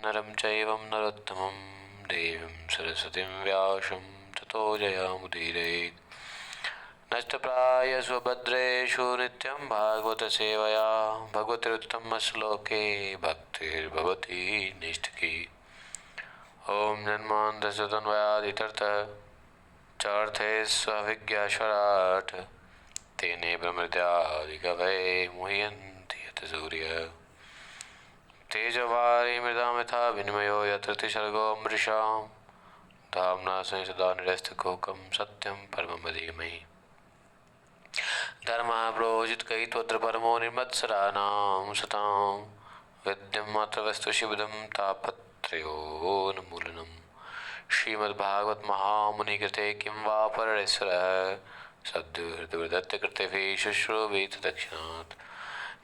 नरं चैव नरोत्तमं देवीं सरस्वतीं व्यासं ततो जयमुदीरयेत्। नष्टप्रायस्व भद्रेषु नित्यं भागवतसेवया भगवतिरुत्तमश्लोके भक्तिर्भवति निष्ठिकी। ॐ जन्मान्तरस्तोन्मयादितरतः चार्थेष्वभिज्ञास्वराट् तेने ब्रह्मत्यादिकवये मुह्यन्ति यत् सूर्यः। तेजोवारि मृदा यथा विनिमयो यत्र त्रिसर्गो मृषां धाम्ना संसदा निरस्तकुहकं सत्यं परमं धीमहि। धर्मः प्रोजितकैः त्वत्र परमो निर्मत्सराणां सतां विद्यं मात्र वस्तु शिवदं तापत्रयोन्मूलनम्। श्रीमद्भागवत महामुनिकृते किं वा परमेश्वरः सद्दुर्हृदवृदत्तकृतिभिः शुश्रूषेत दक्षिणात्।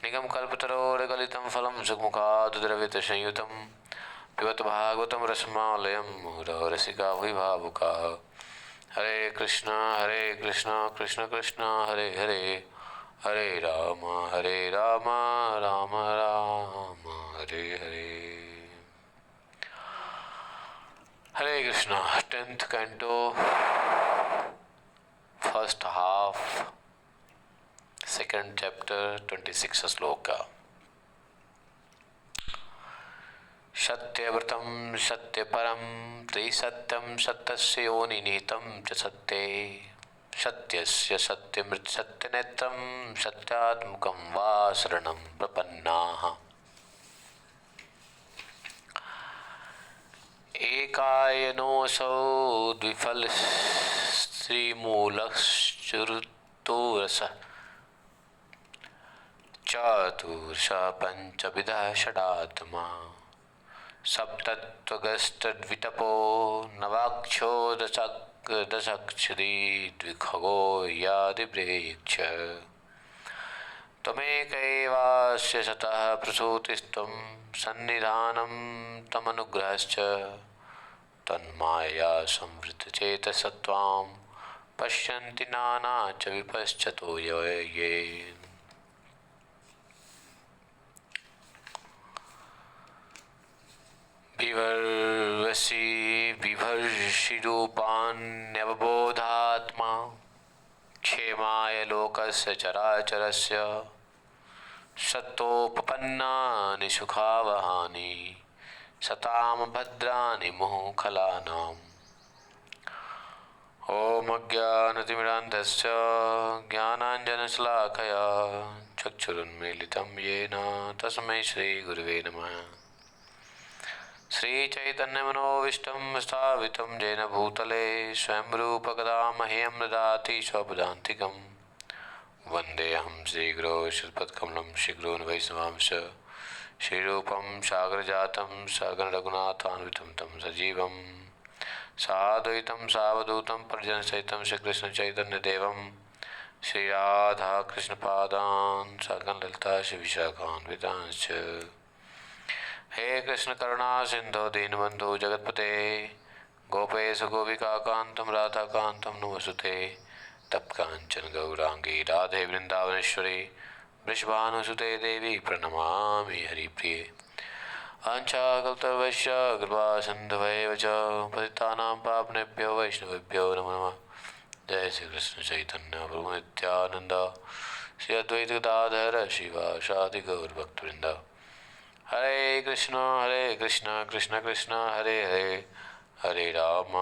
निगमकल्पतरोर्गलितं फलं सुखमुखाद्द्रवितसंयुतं पिबत भागवतं रसमालयं मुहुरः रसिका वै भावुकाः। हरे कृष्णा कृष्ण कृष्ण हरे हरे हरे राम राम राम हरे हरे। हरे Krishna. 10th canto, first half, second chapter, 26th shloka. सत्यव्रतं सत्यपरं त्रिसत्यं सत्यस्य योनिनिहितं च सत्ये सत्यस्य सत्यमृत सत्यनेत्रं सत्यात्मकं वा शरणं प्रपन्नाः। एकायनोऽसौ द्विफलश्रीमूलश्चतुरसः चतुर्षः पञ्चविधः षडात्मा सप्तत्वगस्तद्वितपो नवाक्षो दशक्षरी द्विखगो यादिब्रेक्ष। त्वमेक एवास्य सतः प्रसूतिस्त्वं सन्निधानं तमनुग्रहश्च तन्मायया संवृतचेतसत्त्वां पश्यन्ति नाना च विपश्चतो ये। विभर्षि बिभर्षि रूपाण्यवबोधात्मा क्षेमाय लोकस्य चराचरस्य सत्तोपपन्नानि सुखावहानि सताम भद्राणि मुहुखलानाम्। ॐ अज्ञानतिमिरान्धस्य ज्ञानाञ्जनशलाकया चक्षुरुन्मीलितं येन तस्मै श्रीगुरुवे नमः। श्रीचैतन्यमनोभीष्टं स्थापितं येन भूतले स्वयं रूपकदा मह्यं ददाति स्वपदान्तिकं। वन्देऽहं श्रीगुरो श्रीपदकमलं श्रीगुरून् वैष्णवांश श्रीरूपं सागरजातं सगणरघुनाथान्वितं तं सजीवं साद्वैतं सावधूतं परिजनसहितं श्रीकृष्णचैतन्यदेवं श्रीराधाकृष्णपादान् सगणललिता श्रीविशाखान्वितांश्च। हे कृष्ण करुणा सिंधु दीनबंधु जगतपते गोपेश गोपिकाकान्तं राधाकान्तं नमोऽस्तुते। तप्तकाञ्चन गौरांगी राधे वृन्दावनेश्वरी वृषभानुसुते देवी प्रणमामि हरिप्रिये। आञ्छाकल्पतरुश्च कृपा सिन्धुभैव च पतितानां पावनेभ्यो वैष्णवेभ्यो नमो नमः। जय श्री कृष्ण चैतन्य प्रभु नित्यानंद श्री अद्वैत गदाधर शिवासादि गौरभक्तवृंद। हरे कृष्ण कृष्ण कृष्ण हरे हरे हरे राम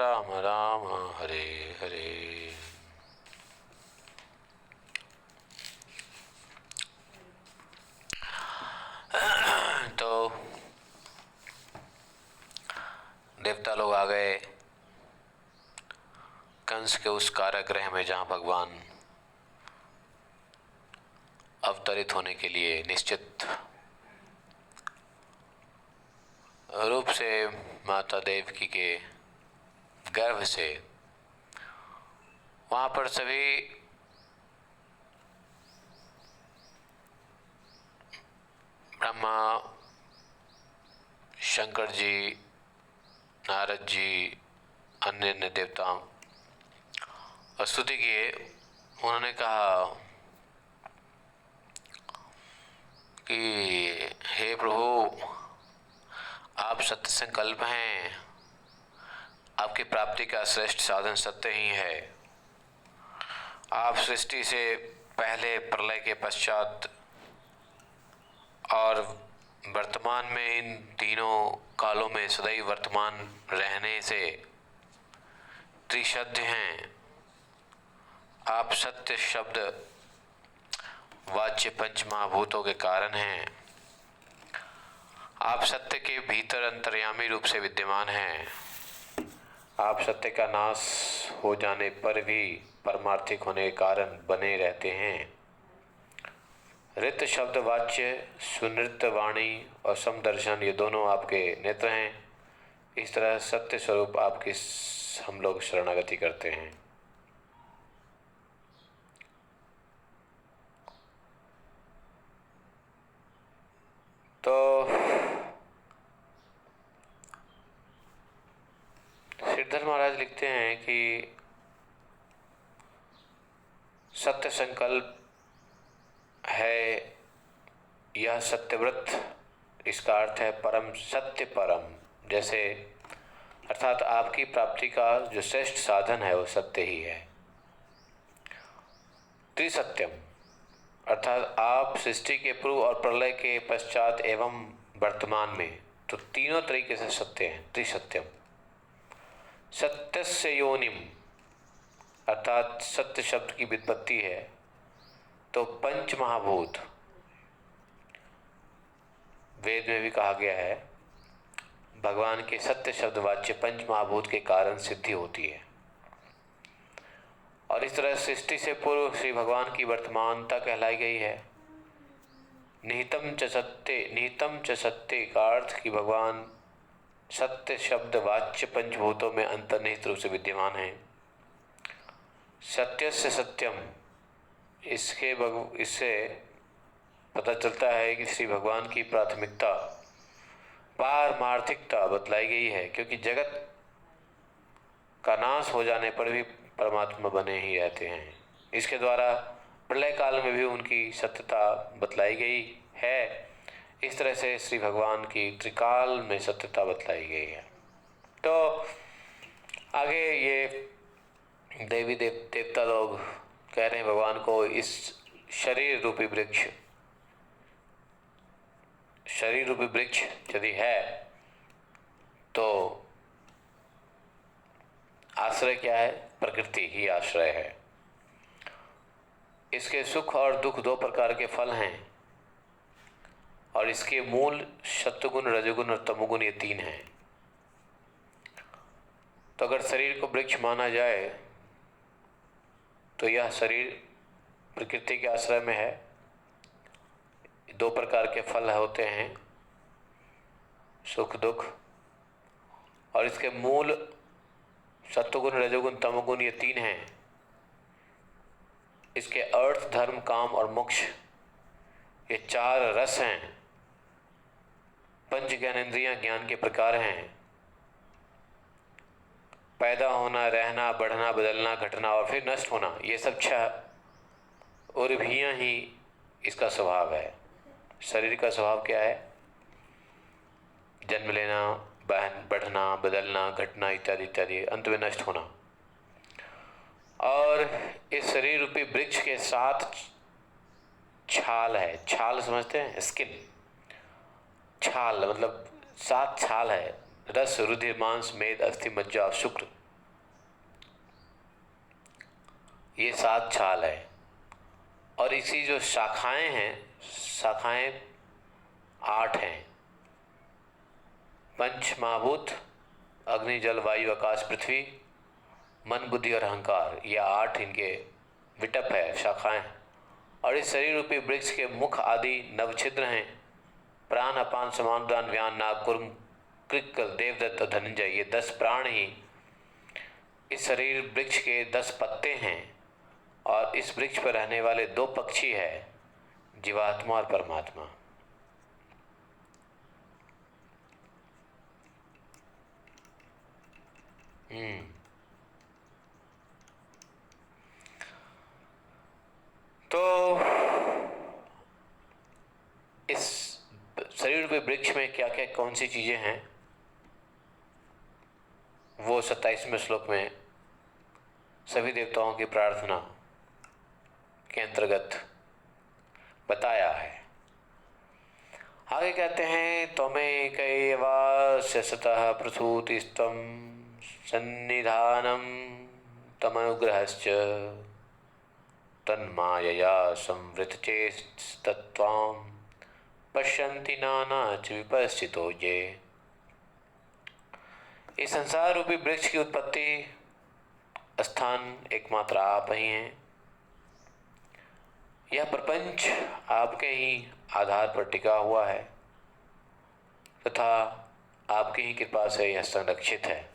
राम राम हरे हरे। तो देवता लोग आ गए कंस के उस कारागृह में जहाँ भगवान अवतरित होने के लिए निश्चित रूप से माता देवकी के गर्भ से वहाँ पर सभी ब्रह्मा शंकर जी नारद जी अन्य अन्य देवताओं स्तुति किए। उन्होंने कहा कि हे प्रभु सत्य संकल्प हैं। आपकी प्राप्ति का श्रेष्ठ साधन सत्य ही है। आप सृष्टि से पहले, प्रलय के पश्चात और वर्तमान में, इन तीनों कालों में सदैव वर्तमान रहने से त्रिशब्द हैं। आप सत्य शब्द वाच्य पंच महाभूतों के कारण हैं। आप सत्य के भीतर अंतर्यामी रूप से विद्यमान हैं। आप सत्य का नाश हो जाने पर भी परमार्थिक होने के कारण बने रहते हैं। ऋत शब्द वाच्य, सुनृत वाणी और समदर्शन, ये दोनों आपके नेत्र हैं। इस तरह सत्य स्वरूप आपकी हम लोग शरणागति करते हैं। तो श्रीधर महाराज लिखते हैं कि सत्य संकल्प है, यह सत्यव्रत, इसका अर्थ है परम सत्य परम। जैसे अर्थात आपकी प्राप्ति का जो श्रेष्ठ साधन है वो सत्य ही है। त्रिसत्यम अर्थात आप सृष्टि के पूर्व और प्रलय के पश्चात एवं वर्तमान में, तो तीनों तरीके से सत्य हैं। त्रिसत्यम। सत्यस्य योनिम अर्थात सत्य शब्द की व्युत्पत्ति है तो पंच महाभूत, वेद में भी कहा गया है, भगवान के सत्य शब्द वाच्य पंच महाभूत के कारण सिद्धि होती है। और इस तरह सृष्टि से पूर्व श्री भगवान की वर्तमानता कहलाई गई है। निहितम च सत्य का अर्थ कि भगवान सत्य शब्द वाच्य पंचभूतों में अंतर्निहित रूप से विद्यमान है। सत्यस्य सत्यम, इससे पता चलता है कि श्री भगवान की प्राथमिकता पारमार्थिकता बतलाई गई है, क्योंकि जगत का नाश हो जाने पर भी परमात्मा बने ही रहते हैं। इसके द्वारा प्रलय काल में भी उनकी सत्यता बतलाई गई है। इस तरह से श्री भगवान की त्रिकाल में सत्यता बतलाई गई है। तो आगे ये देवी देवता लोग कह रहे हैं भगवान को, इस शरीर रूपी वृक्ष यदि है तो आश्रय क्या है? प्रकृति ही आश्रय है। इसके सुख और दुख दो प्रकार के फल हैं और इसके मूल सत्वगुण, रजोगुण और तमोगुण, ये तीन हैं। तो अगर शरीर को वृक्ष माना जाए तो यह शरीर प्रकृति के आश्रय में है। दो प्रकार के फल होते हैं, सुख दुख, और इसके मूल सत्वगुण, रजोगुण, तमोगुण, ये तीन हैं। इसके अर्थ, धर्म, काम और मोक्ष, ये चार रस हैं। पंच ज्ञानेंद्रियां ज्ञान के प्रकार हैं। पैदा होना, रहना, बढ़ना, बदलना, घटना और फिर नष्ट होना, ये सब छह उर्भियां ही इसका स्वभाव है। शरीर का स्वभाव क्या है? जन्म लेना, बढ़ना, बदलना, घटना इत्यादि इत्यादि, अंत में नष्ट होना। और इस शरीर रूपी वृक्ष के साथ छाल है। छाल समझते हैं? स्किन। छाल मतलब 7 छाल है। रस, रुधिर, मांस, मेद, अस्थि, मज्जा और शुक्र, ये 7 छाल है। और इसी जो शाखाएं हैं, शाखाएं 8 हैं। पंच महाभूत, अग्नि, जल, वायु, आकाश, पृथ्वी, मन, बुद्धि और अहंकार, ये 8 इनके विटप है, शाखाएं। और इस शरीर रूपी वृक्ष के मुख आदि नवछिद्र हैं। प्राण, अपान, समान, उदान, व्यान, नाग, कुर्म, कृक, देवदत्त और धनंजय, ये 10 प्राण ही इस शरीर वृक्ष के 10 पत्ते हैं। और इस वृक्ष पर रहने वाले 2 पक्षी है, जीवात्मा और परमात्मा। तो इस शरीर के वृक्ष में क्या क्या कौन सी चीजें हैं? वो 27वें श्लोक में सभी देवताओं की प्रार्थना के अंतर्गत बताया है। आगे कहते हैं त्वमेकैवास्य सतः प्रसूतिस्त्वं सन्निधानं तमनुग्रहश्च तन्मायया संवृतचेतस्त्वां पश्यन्ति नानाच विपश्चितो ये। इस संसार रूपी वृक्ष की उत्पत्ति स्थान एकमात्र आप ही हैं। यह प्रपंच आपके ही आधार पर टिका हुआ है तथा आपकी ही कृपा से यह संरक्षित है।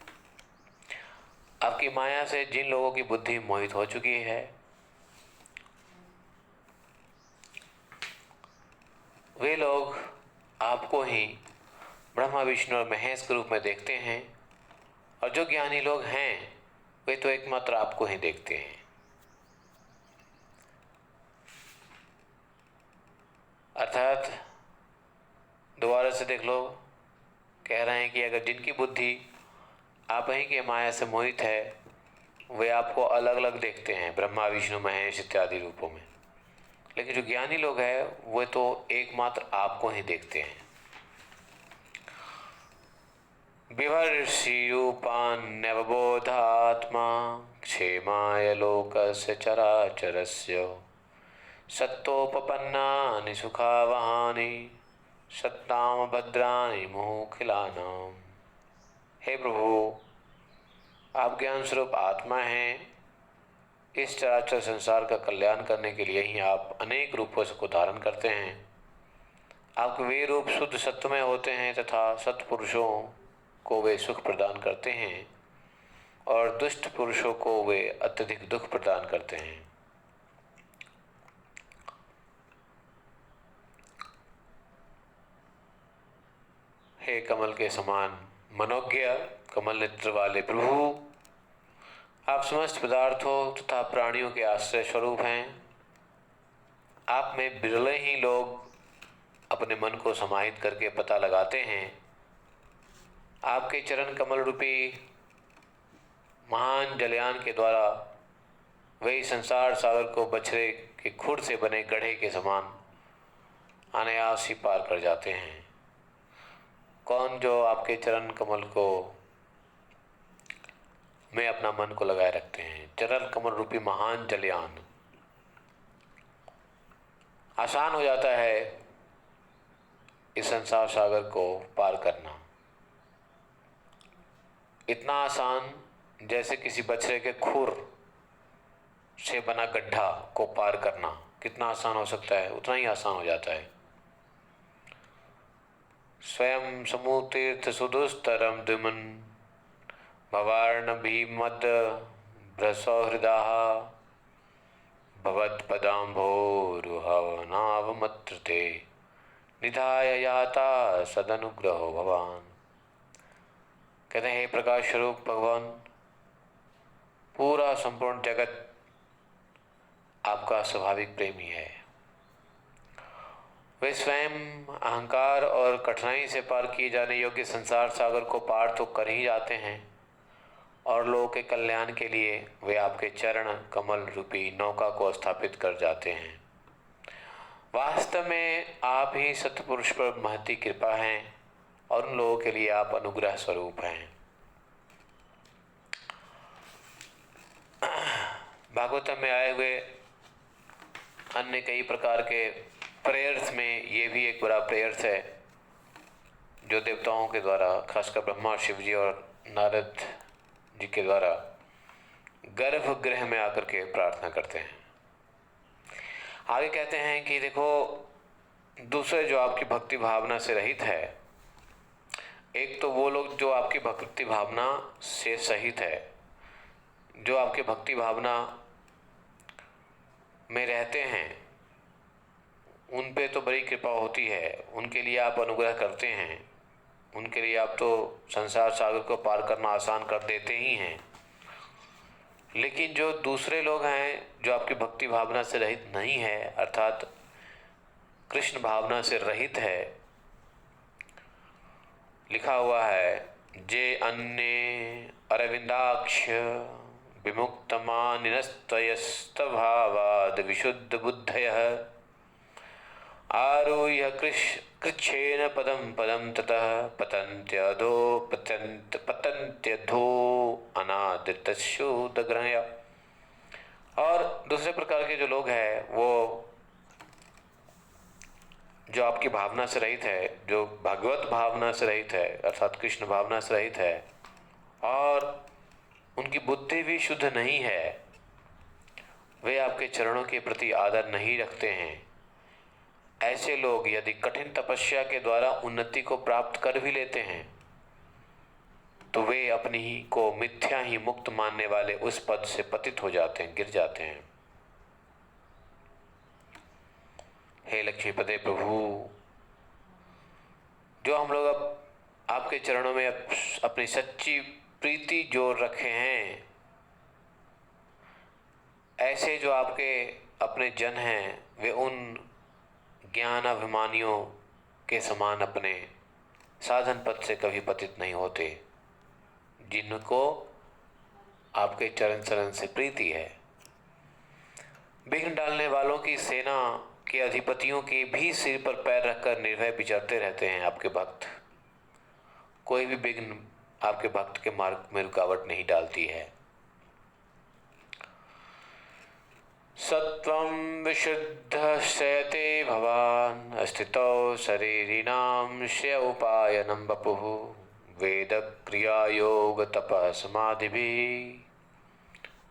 आपकी माया से जिन लोगों की बुद्धि मोहित हो चुकी है वे लोग आपको ही ब्रह्मा विष्णु और महेश के रूप में देखते हैं, और जो ज्ञानी लोग हैं वे तो एकमात्र आपको ही देखते हैं। अर्थात दोबारा से देख लो, कह रहे हैं कि अगर जिनकी बुद्धि आप ही के माया से मोहित है वे आपको अलग अलग देखते हैं, ब्रह्मा विष्णु महेश इत्यादि रूपों में, लेकिन जो ज्ञानी लोग हैं वे तो एकमात्र आपको ही देखते हैं। बिभर्षि रूपान्यवबोधात्मा क्षेमाय लोकस्य चराचरस्य सत्तोपपन्नानि सुखावहानि सत्ताम भद्राणि मुखिलानाम। हे प्रभु, आप ज्ञान स्वरूप आत्मा हैं। इस चराचर संसार का कल्याण करने के लिए ही आप अनेक रूपों को धारण करते हैं। आपके वे रूप शुद्ध सत्व में होते हैं तथा सत्पुरुषों को वे सुख प्रदान करते हैं और दुष्ट पुरुषों को वे अत्यधिक दुख प्रदान करते हैं। हे कमल के समान मनोज्ञ कमल नेत्र वाले प्रभु, आप समस्त पदार्थों तथा प्राणियों के आश्रय स्वरूप हैं। आप में बिरले ही लोग अपने मन को समाहित करके पता लगाते हैं। आपके चरण कमल रूपी महान जलयान के द्वारा वे संसार सागर को बछड़े के खुर से बने गड्ढे के समान अनायास ही पार कर जाते हैं। कौन जो आपके चरण कमल को में अपना मन को लगाए रखते हैं। चरण कमल रूपी महान जलयान आसान हो जाता है इस संसार सागर को पार करना। इतना आसान जैसे किसी बछड़े के खुर से बना गड्ढा को पार करना कितना आसान हो सकता है, उतना ही आसान हो जाता है। स्वयं समूतीर्थ सुदुस्तरम द्विमन भवार्ण भीमद भ्रसौहृदाः भवत्पदाम्भोरुहवनावमत्रते निधाय याता सदनुग्रहो भवान। कहते हैं, हे प्रकाश स्वरूप भगवान, पूरा संपूर्ण जगत आपका स्वाभाविक प्रेमी है। वे स्वयं अहंकार और कठिनाई से पार किए जाने योग्य संसार सागर को पार तो कर ही जाते हैं और लोगों के कल्याण के लिए वे आपके चरण कमल रूपी नौका को स्थापित कर जाते हैं। वास्तव में आप ही सत्पुरुष पर महती कृपा हैं और उन लोगों के लिए आप अनुग्रह स्वरूप हैं। भागवतम में आए हुए अन्य कई प्रकार के प्रेयर्स में ये भी एक बड़ा प्रेयर्स है जो देवताओं के द्वारा, खासकर ब्रह्मा शिव जी और नारद जी के द्वारा गर्भगृह में आकर के प्रार्थना करते हैं। आगे कहते हैं कि देखो, दूसरे जो आपकी भक्ति भावना से रहित है, एक तो वो लोग जो आपकी भक्ति भावना से सहित है, जो आपकी भक्ति भावना में रहते हैं, उन पे तो बड़ी कृपा होती है, उनके लिए आप अनुग्रह करते हैं, उनके लिए आप तो संसार सागर को पार करना आसान कर देते ही हैं। लेकिन जो दूसरे लोग हैं जो आपकी भक्ति भावना से रहित नहीं है, अर्थात कृष्ण भावना से रहित है, लिखा हुआ है जे अन्य अरविंदाक्ष विमुक्तमानिनस्त्वयस्तभावाद् विशुद्धबुद्धयः आरुह्य कृच्छ्रेण पदं पदं ततः पतन्त्यधो अनादृतशोदग्रहया। और दूसरे प्रकार के जो लोग हैं वो जो आपकी भावना से रहित है, जो भगवत भावना से रहित है अर्थात कृष्ण भावना से रहित है और उनकी बुद्धि भी शुद्ध नहीं है, वे आपके चरणों के प्रति आदर नहीं रखते हैं। ऐसे लोग यदि कठिन तपस्या के द्वारा उन्नति को प्राप्त कर भी लेते हैं तो वे अपनी ही को मिथ्या ही मुक्त मानने वाले उस पद से पतित हो जाते हैं, गिर जाते हैं। हे लक्ष्मीपते प्रभु, जो हम लोग अब आपके चरणों में अपनी सच्ची प्रीति जोड़ रखे हैं, ऐसे जो आपके अपने जन हैं वे उन ज्ञान अभिमानियों के समान अपने साधन पथ से कभी पतित नहीं होते, जिनको आपके चरण चरण से प्रीति है। विघ्न डालने वालों की सेना के अधिपतियों के भी सिर पर पैर रखकर निर्भय विचरते रहते हैं आपके भक्त। कोई भी विघ्न आपके भक्त के मार्ग में रुकावट नहीं डालती है। सत्वं विशुद्धश्चयते भवान् अस्थितौ शरीरिणां श्रेय उपायनं वपुः वेद क्रिया योग तपः समाधिभिः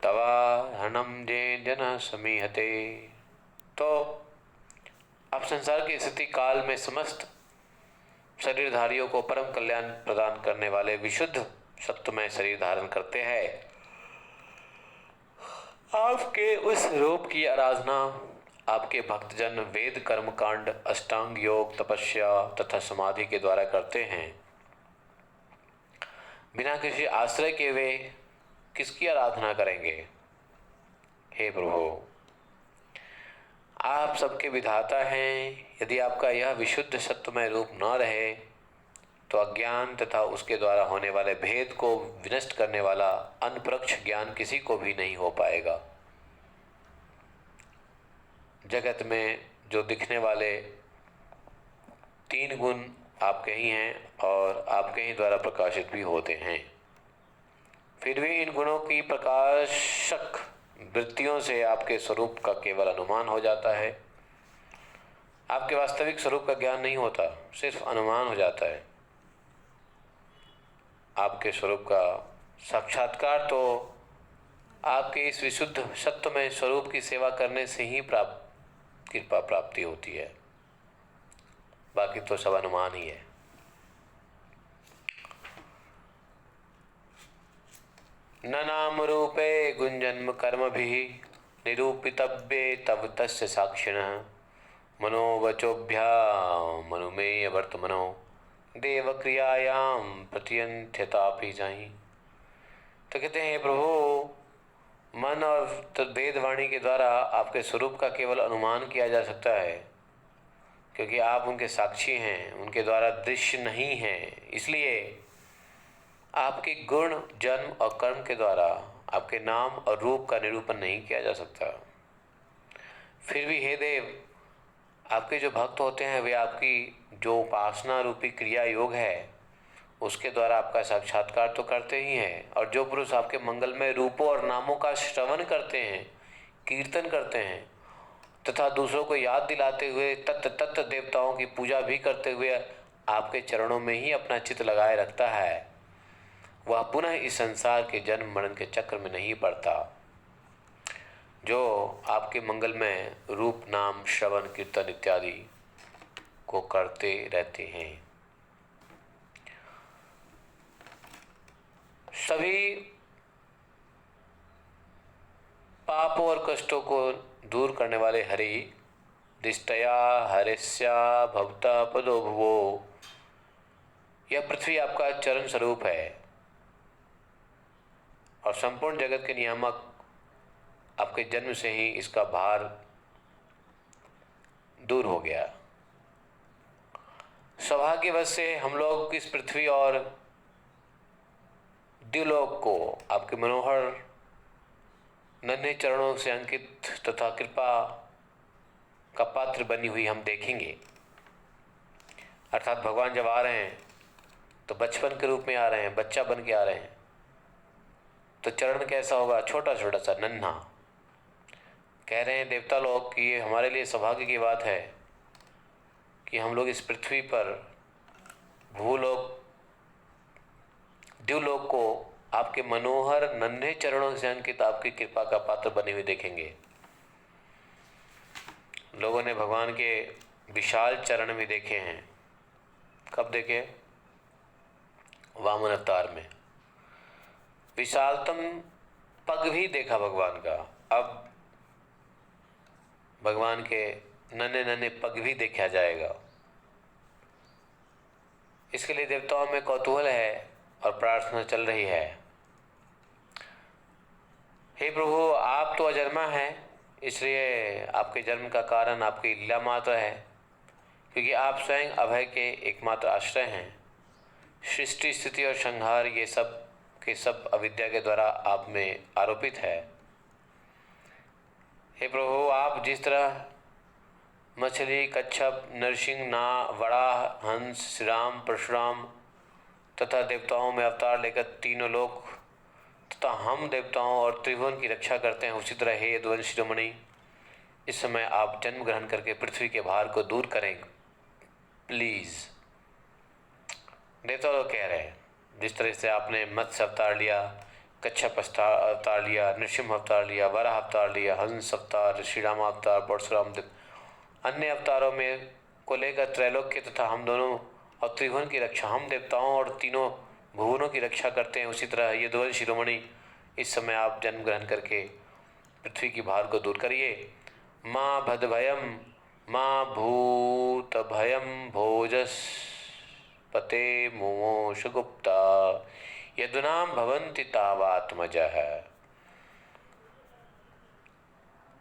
तवाहनं जन समीहते। तो आप संसार की स्थिति काल में समस्त शरीरधारियों को परम कल्याण प्रदान करने वाले विशुद्ध सत्वमय शरीर धारण करते हैं। आपके उस रूप की आराधना आपके भक्तजन वेद कर्म कांड अष्टांग योग तपस्या तथा समाधि के द्वारा करते हैं। बिना किसी आश्रय के वे किसकी आराधना करेंगे? हे प्रभु, आप सबके विधाता हैं। यदि आपका यह विशुद्ध सत्वमय रूप न रहे तो अज्ञान तथा उसके द्वारा होने वाले भेद को विनष्ट करने वाला अनपरोक्ष ज्ञान किसी को भी नहीं हो पाएगा। जगत में जो दिखने वाले 3 गुण आपके ही हैं और आपके ही द्वारा प्रकाशित भी होते हैं, फिर भी इन गुणों की प्रकाशक वृत्तियों से आपके स्वरूप का केवल अनुमान हो जाता है। आपके वास्तविक स्वरूप का ज्ञान नहीं होता, सिर्फ अनुमान हो जाता है। आपके स्वरूप का साक्षात्कार तो आपके इस विशुद्ध सत्वमय स्वरूप की सेवा करने से ही कृपा प्राप्ति होती है, बाकी तो सब अनुमान ही है। न नाम रूपे गुंजन्म कर्म भी निरूपितव्ये तव तस्य साक्षिणः मनोवचोभ्या मनुमेय वर्तमनो देव क्रियायां प्रत्यंत्यतापि जाहि। तो कहते हैं, प्रभु, मन और वेदवाणी के द्वारा आपके स्वरूप का केवल अनुमान किया जा सकता है, क्योंकि आप उनके साक्षी हैं, उनके द्वारा दृश्य नहीं हैं। इसलिए आपके गुण जन्म और कर्म के द्वारा आपके नाम और रूप का निरूपण नहीं किया जा सकता। फिर भी हे देव, आपके जो भक्त होते हैं वे आपकी जो उपासना रूपी क्रिया योग है उसके द्वारा आपका साक्षात्कार तो करते ही हैं, और जो पुरुष आपके मंगलमय रूपों और नामों का श्रवण करते हैं, कीर्तन करते हैं तथा दूसरों को याद दिलाते हुए तत्त देवताओं की पूजा भी करते हुए आपके चरणों में ही अपना चित्त लगाए रखता है, वह पुनः इस संसार के जन्म मरण के चक्र में नहीं पड़ता। जो आपके मंगलमय रूप नाम श्रवण कीर्तन इत्यादि को करते रहते हैं, सभी पापों और कष्टों को दूर करने वाले हरि दिष्टया हरिष्या भवता पदो भुवो, यह पृथ्वी आपका चरण स्वरूप है और संपूर्ण जगत के नियामक आपके जन्म से ही इसका भार दूर हो गया। सौभाग्यवश से हम लोग इस पृथ्वी और द्युलोक को आपके मनोहर नन्हे चरणों से अंकित तथा कृपा का पात्र बनी हुई हम देखेंगे। अर्थात भगवान जब आ रहे हैं तो बचपन के रूप में आ रहे हैं, बच्चा बन के आ रहे हैं, तो चरण कैसा होगा? छोटा छोटा सा, नन्हा। कह रहे हैं देवता लोग कि ये हमारे लिए सौभाग्य की बात है कि हम लोग इस पृथ्वी पर भूलोक द्युलोक को आपके मनोहर नन्हे चरणों से अंकित आपकी कृपा का पात्र बने हुए देखेंगे। लोगों ने भगवान के विशाल चरण भी देखे हैं। कब देखे? वामन अवतार में विशालतम पग भी देखा भगवान का। अब भगवान के नन्हे नन्हे पग भी देखा जाएगा। इसके लिए देवताओं में कौतूहल है और प्रार्थना चल रही है। हे प्रभु, आप तो अजन्मा हैं, इसलिए आपके जन्म का कारण आपकी लीला मात्र है, क्योंकि आप स्वयं अभय के एकमात्र आश्रय हैं। सृष्टि, स्थिति और संहार ये सब के सब अविद्या के द्वारा आप में आरोपित है। हे प्रभु, आप जिस तरह मछली, कच्छप, नरसिंह, नाग, वराह, हंस, श्री राम, परशुराम तथा देवताओं में अवतार लेकर तीनों लोक तथा हम देवताओं और त्रिभुवन की रक्षा करते हैं, उसी तरह हे यदुवंशी शिरोमणि, इस समय आप जन्म ग्रहण करके पृथ्वी के भार को दूर करें प्लीज। देवता लोग कह रहे हैं जिस तरह से आपने मत्स्य अवतार लिया, कच्छप अवतार लिया, नृसिंह अवतार लिया, वराह अवतार लिया, हंस अवतार, श्री राम अवतार, परशुराम, अन्य अवतारों में को लेकर त्रैलोक्य तथा हम दोनों और त्रिभुवन की रक्षा, हम देवताओं और तीनों भुवनों की रक्षा करते हैं, उसी तरह यदुवंशी शिरोमणि, इस समय आप जन्म ग्रहण करके पृथ्वी की भार को दूर करिए। माँ भदभयम माँ भूत भयम भोजस पते मोश गुप्ता यदुनाम भवंति तावात्मजः।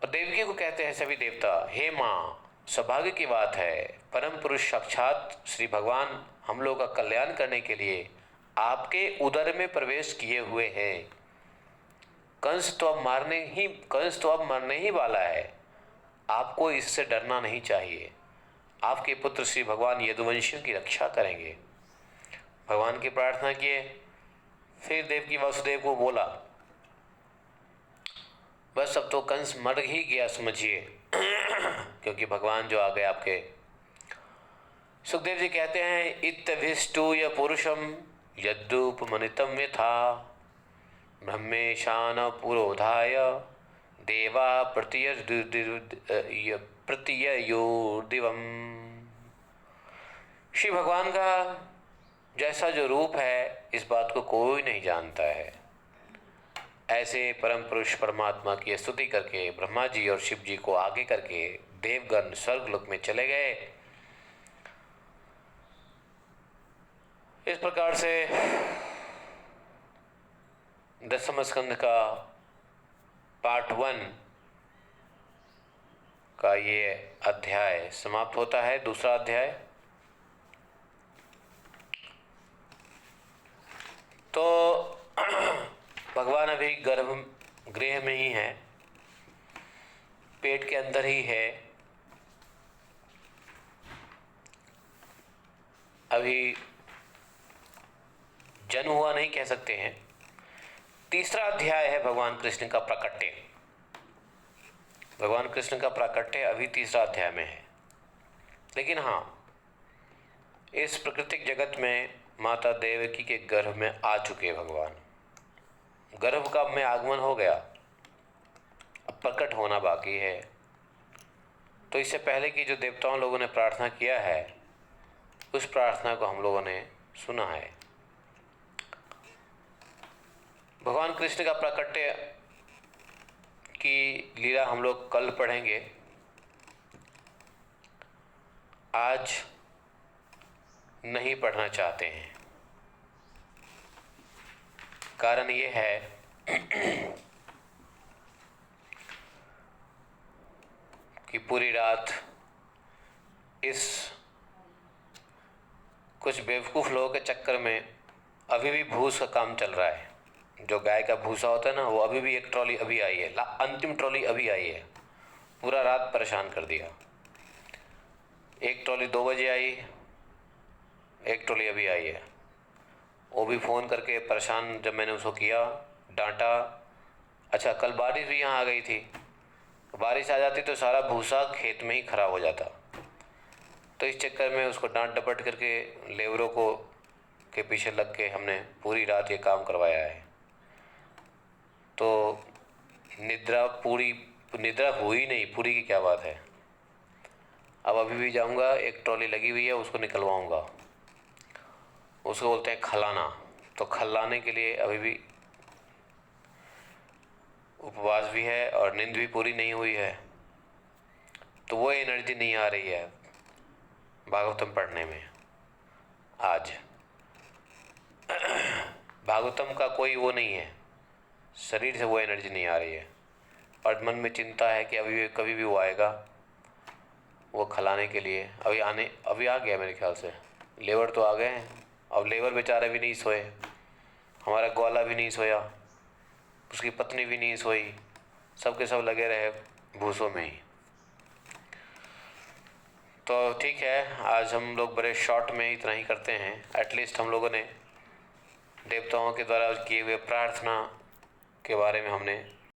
और देवकी को कहते हैं सभी देवता, हे माँ, सौभाग्य की बात है, परम पुरुष साक्षात श्री भगवान हम लोग का कल्याण करने के लिए आपके उदर में प्रवेश किए हुए हैं। कंस तो अब मरने ही वाला है, आपको इससे डरना नहीं चाहिए। आपके पुत्र श्री भगवान यदुवंशियों की रक्षा करेंगे। भगवान की प्रार्थना किए। फिर देवकी वासुदेव को बोला, बस अब तो कंस मर ही गया समझिए, क्योंकि भगवान जो आ गए आपके। सुखदेव जी कहते हैं, इत्तभिष्टूय पुरुषम यद्रूपमनितं यथा ब्रह्मेशान पुरोधाय देवा प्रतिययोर्दिवम्। श्री भगवान का जैसा जो रूप है, इस बात को कोई नहीं जानता है। ऐसे परम पुरुष परमात्मा की स्तुति करके ब्रह्मा जी और शिव जी को आगे करके देवगण स्वर्गलोक में चले गए। इस प्रकार से दसम स्कंद का पार्ट 1 का ये अध्याय समाप्त होता है। दूसरा अध्याय तो भगवान अभी गर्भगृह में ही है, पेट के अंदर ही है। अभी जन्म हुआ नहीं कह सकते हैं। तीसरा अध्याय है भगवान कृष्ण का प्राकट्य। भगवान कृष्ण का प्राकट्य अभी तीसरा अध्याय में है। लेकिन हाँ, इस प्राकृतिक जगत में माता देवकी के गर्भ में आ चुके भगवान। गर्भ का में आगमन हो गया, अब प्रकट होना बाकी है। तो इससे पहले की जो देवताओं लोगों ने प्रार्थना किया है, उस प्रार्थना को हम लोगों ने सुना है। भगवान कृष्ण का प्राकट्य की लीला हम लोग कल पढ़ेंगे। आज नहीं पढ़ना चाहते हैं। कारण ये है कि पूरी रात इस कुछ बेवकूफ़ लोगों के चक्कर में अभी भी भूस का काम चल रहा है। जो गाय का भूसा होता है ना, वो अभी भी एक ट्रॉली अभी आई है, अंतिम ट्रॉली अभी आई है, पूरा रात परेशान कर दिया। एक ट्रॉली 2 बजे आई, एक ट्रॉली अभी आई है। वो भी फ़ोन करके परेशान जब मैंने उसको किया, डांटा। अच्छा, कल बारिश भी यहाँ आ गई थी, बारिश आ जाती तो सारा भूसा खेत में ही खराब हो जाता। तो इस चक्कर में उसको डांट डपट करके लेबरों को के पीछे लग के हमने पूरी रात ये काम करवाया है। तो निद्रा हुई नहीं, पूरी की क्या बात है। अब अभी भी जाऊंगा, एक ट्रॉली लगी हुई है, उसको निकलवाऊंगा। उसको बोलते हैं खलाना। तो खलाने के लिए अभी भी उपवास भी है और नींद भी पूरी नहीं हुई है, तो वो एनर्जी नहीं आ रही है भागवतम पढ़ने में। आज भागवतम का कोई वो नहीं है, शरीर से वो एनर्जी नहीं आ रही है, और मन में चिंता है कि कभी भी वो आएगा वो खिलाने के लिए। अभी आ गया मेरे ख्याल से, लेबर तो आ गए हैं। अब लेबर बेचारे भी नहीं सोए, हमारा ग्वाला भी नहीं सोया, उसकी पत्नी भी नहीं सोई, सब के सब लगे रहे भूसों में ही। तो ठीक है, आज हम लोग बड़े शॉर्ट में इतना ही करते हैं। एटलीस्ट हम लोगों ने देवताओं के द्वारा किए हुए प्रार्थना के बारे में हमने